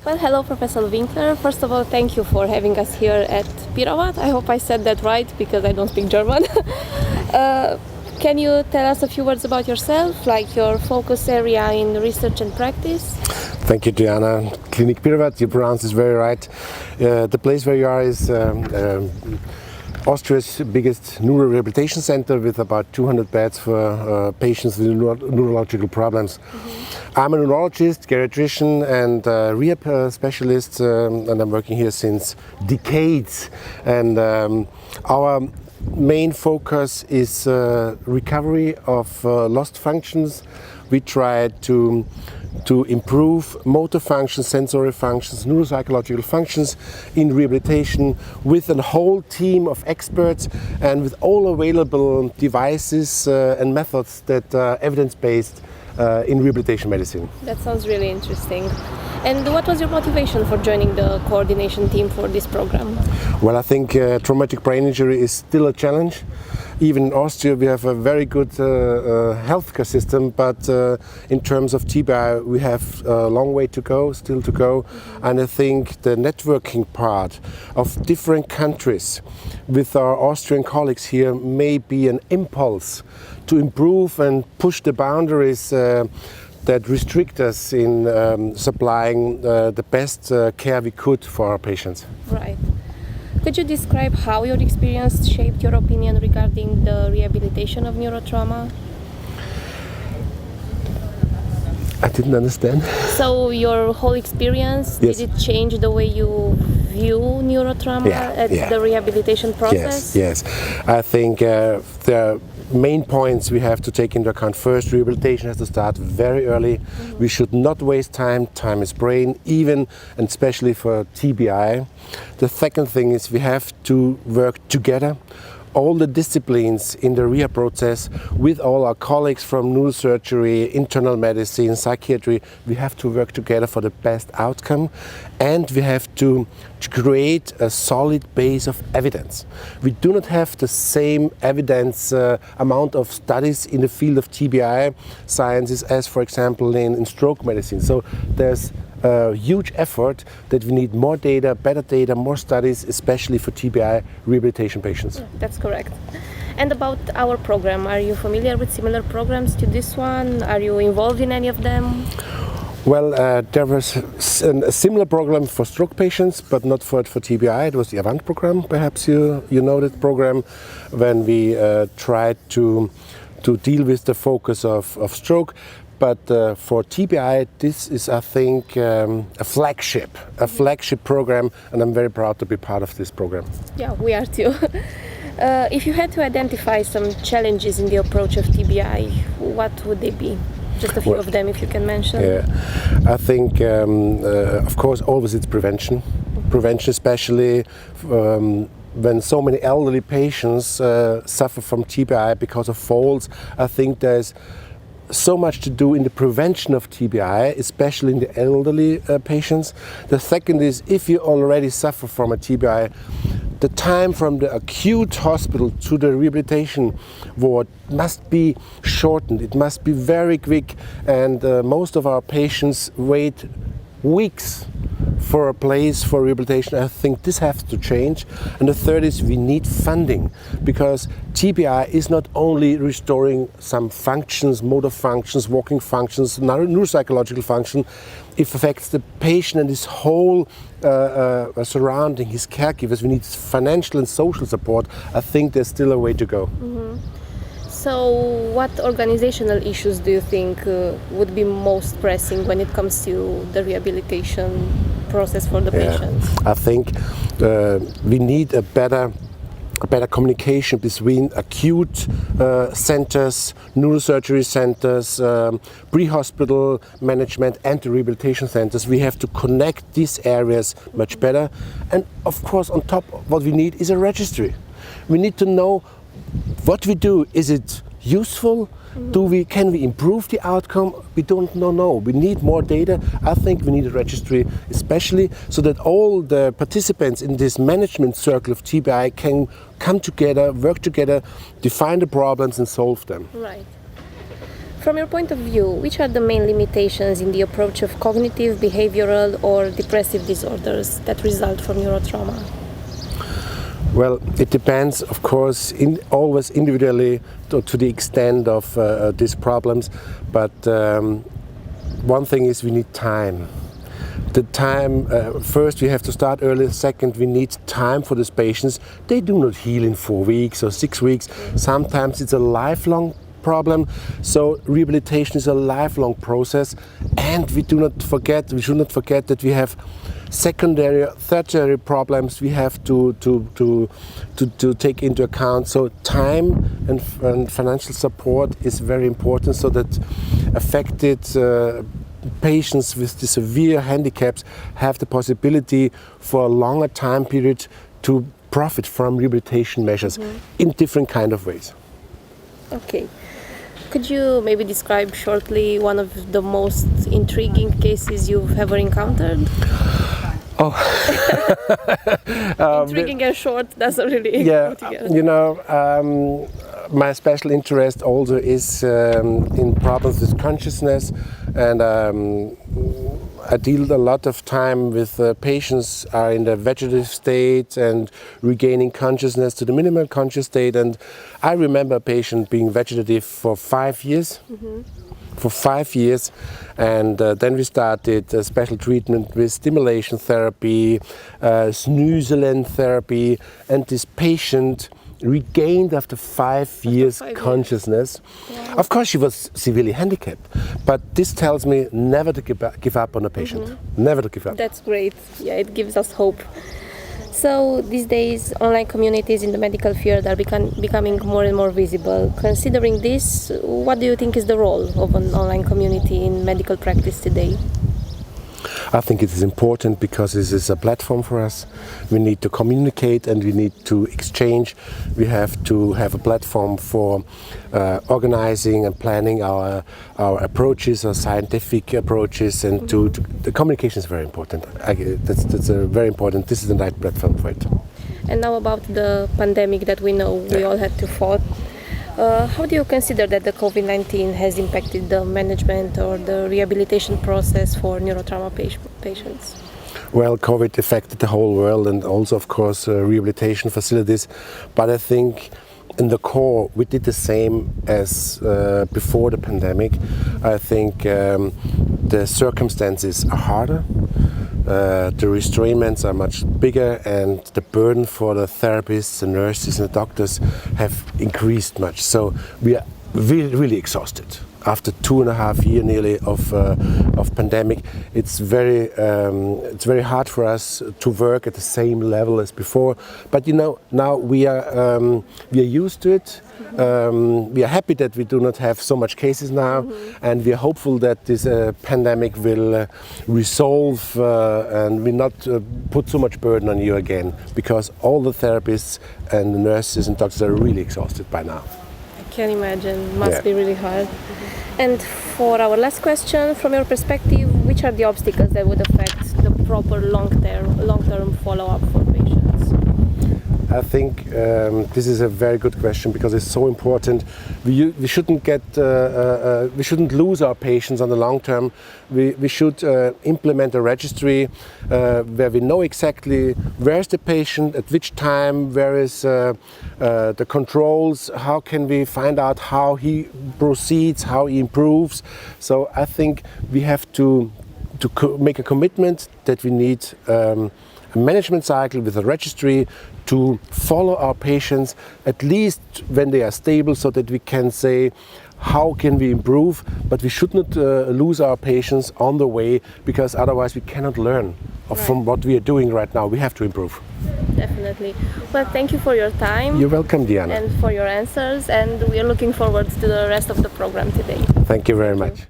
Well, hello, Professor Winkler. First of all, thank you for having us here at Pirawarth. I hope I said that right because I don't speak German. Can you tell us a few words about yourself, like your focus area in research and practice? Thank you, Diana. Klinik Pirawarth, you pronounce this very right. The place where you are is Austria's biggest neuro rehabilitation center with about 200 beds for patients with neurological problems. I'm a neurologist, geriatrician and rehab specialist and I'm working here since decades. And our main focus is recovery of lost functions. We try to improve motor functions, sensory functions, neuropsychological functions in rehabilitation with a whole team of experts and with all available devices and methods that are evidence-based in rehabilitation medicine. That sounds really interesting. And what was your motivation for joining the coordination team for this program? Well, I think traumatic brain injury is still a challenge. Even in Austria we have a very good healthcare system, but in terms of TBI we have a long way to go, still to go. And I think the networking part of different countries with our Austrian colleagues here may be an impulse to improve and push the boundaries that restrict us in supplying the best care we could for our patients. Right. Could you describe how your experience shaped your opinion regarding the rehabilitation of neurotrauma? I didn't understand. So your whole experience, Yes. did it change the way you view neurotrauma at the rehabilitation process? Yes. I think the main points we have to take into account. First, rehabilitation has to start very early. We should not waste time. Time is brain, even and especially for TBI. The second thing is we have to work together. All the disciplines in the rehab process with all our colleagues from neurosurgery, internal medicine, psychiatry, we have to work together for the best outcome, and we have to create a solid base of evidence. We do not have the same evidence amount of studies in the field of TBI sciences as, for example, in stroke medicine. So there's a huge effort that we need more data, better data, more studies, especially for TBI rehabilitation patients. Yeah, that's correct. And about our program, are you familiar with similar programs to this one? Are you involved in any of them? Well, there was a similar program for stroke patients, but not for TBI. It was the AVANT program, perhaps you know that program, when we tried to deal with the focus of stroke. But for TBI, this is, I think, a flagship program, and I'm very proud to be part of this program. Yeah, we are too. If you had to identify some challenges in the approach of TBI, what would they be? Just a few of them, if you can mention. Yeah, I think, of course, always it's prevention. Prevention, especially when so many elderly patients suffer from TBI because of falls. I think there's so much to do in the prevention of TBI, especially in the elderly patients. The second is, if you already suffer from a TBI, the time from the acute hospital to the rehabilitation ward must be shortened. It must be very quick, and most of our patients wait weeks for a place for rehabilitation. I think this has to change. And the third is we need funding, because TBI is not only restoring some functions, motor functions, walking functions, neuropsychological function. It affects the patient and his whole surrounding, his caregivers. We need financial and social support. I think there's still a way to go. So what organizational issues do you think would be most pressing when it comes to the rehabilitation process for the patients? I think we need a better communication between acute centers, neurosurgery centers, pre-hospital management and the rehabilitation centers. We have to connect these areas much better. And of course, on top, what we need is a registry. We need to know what we do. Is it useful? Can we improve the outcome? We don't know. No, we need more data. I think we need a registry, especially so that all the participants in this management circle of TBI can come together, work together, define the problems and solve them. Right. From your point of view, which are the main limitations in the approach of cognitive, behavioral, or depressive disorders that result from neurotrauma? Well, it depends, of course, always individually to the extent of these problems, but one thing is we need time. The time, first we have to start early, second we need time for these patients. They do not heal in 4 weeks or 6 weeks, sometimes it's a lifelong problem, so rehabilitation is a lifelong process, and we should not forget that we have secondary, tertiary problems we have to take into account. So time and financial support is very important, so that affected patients with the severe handicaps have the possibility for a longer time period to profit from rehabilitation measures in different kind of ways. Okay. Could you maybe describe shortly one of the most intriguing cases you've ever encountered? Oh. Intriguing and short doesn't really go together. You know, my special interest also is in problems with consciousness, and I deal a lot of time with patients are in the vegetative state and regaining consciousness to the minimal conscious state. And I remember a patient being vegetative for 5 years. For 5 years, and then we started a special treatment with stimulation therapy, snoozelen therapy, and this patient regained after 5 years consciousness. Wow. Of course she was severely handicapped, but this tells me never to give up on a patient. Never to give up. That's great. Yeah, it gives us hope. So these days, online communities in the medical field are becoming more and more visible. Considering this, what do you think is the role of an online community in medical practice today? I think it is important because this is a platform for us. We need to communicate and we need to exchange. We have to have a platform for organizing and planning our approaches, our scientific approaches, and the communication is very important. That's very important. This is the right platform for it. And now about the pandemic that we know we all had to fight. How do you consider that the COVID-19 has impacted the management or the rehabilitation process for neurotrauma patients? Well, COVID affected the whole world and also, of course, rehabilitation facilities. But I think in the core, we did the same as before the pandemic. I think the circumstances are harder. The restraints are much bigger, and the burden for the therapists, the nurses and the doctors have increased much. So we are really exhausted. After 2.5 years nearly of pandemic, it's very hard for us to work at the same level as before. But you know, now we are used to it. We are happy that we do not have so much cases now, and we are hopeful that this pandemic will resolve and will not put so much burden on you again, because all the therapists and the nurses and doctors are really exhausted by now. I can imagine, must be really hard. And for our last question, from your perspective, which are the obstacles that would affect the proper long-term follow-up for patients? I think this is a very good question, because it's so important. We shouldn't we shouldn't lose our patients on the long term. We should implement a registry where we know exactly where is the patient, at which time, where is the controls, how can we find out how he proceeds, how he improves. So I think we have to make a commitment that we need a management cycle with a registry to follow our patients at least when they are stable, so that we can say how can we improve, but we should not lose our patients on the way, because otherwise we cannot learn from what we are doing right now. We have to improve. Definitely. Well, thank you for your time. You're welcome, Diana. And for your answers, and we are looking forward to the rest of the program today. Thank you very much.